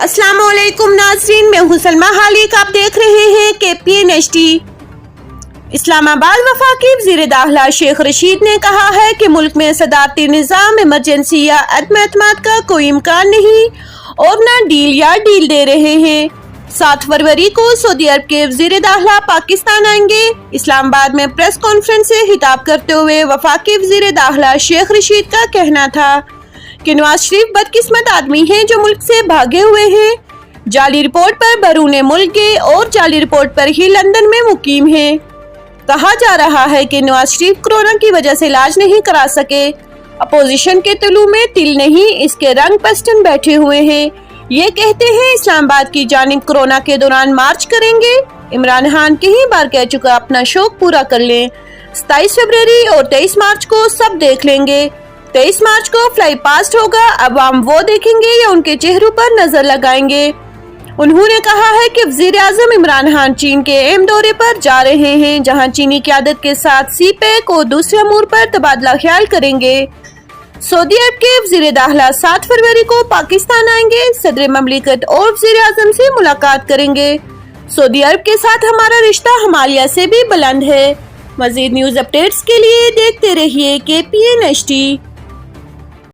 अस्सलाम वालेकुम नाज़रीन, मैं हूं सलमा हालिक। आप देख रहे हैं KPN-HD। इस्लामाबाद वफाकी वज़ीर दाखिला शेख रशीद ने कहा है कि मुल्क में सदारती निज़ाम, इमरजेंसी या अदम एतमाद का कोई इम्कान नहीं और न डील या डील दे रहे हैं। 7 फरवरी को सऊदी अरब के वज़ीर दाखिला पाकिस्तान आएंगे। इस्लामाबाद में प्रेस कॉन्फ्रेंस से खिताब करते हुए वफाकी वज़ीर दाखिला शेख रशीद का कहना था कि नवाज शरीफ बदकिस्मत आदमी हैं जो मुल्क से भागे हुए हैं। जाली रिपोर्ट पर बैरून मुल्क गए और जाली रिपोर्ट पर ही लंदन में मुकीम हैं। कहा जा रहा है कि नवाज शरीफ कोरोना की वजह से इलाज नहीं करा सके। अपोजिशन के तिलू में तिल नहीं, इसके रंग पस्तन बैठे हुए हैं। ये कहते हैं इस्लामाबाद की जानिब कोरोना के दौरान मार्च करेंगे। इमरान खान कई बार कह चुका अपना शौक पूरा कर लें। 27 फरवरी और 23 मार्च को सब देख लेंगे। 23 मार्च को फ्लाई पास्ट होगा, अब हम वो देखेंगे या उनके चेहरों पर नजर लगाएंगे। उन्होंने कहा है कि वजीर आजम इमरान खान चीन के अहम दौरे पर जा रहे हैं, जहां चीनी क़यादत के साथ CPEC और दूसरे अमूर पर तबादला ख्याल करेंगे। सऊदी अरब के वजीर दाखिला 7 फरवरी को पाकिस्तान आएंगे। सदर ममलिकत और वजीर आजम से मुलाकात करेंगे। सऊदी अरब के साथ हमारा रिश्ता हिमालय से भी बुलंद है। मजीद न्यूज अपडेट्स के लिए देखते रहिए KPN-HD।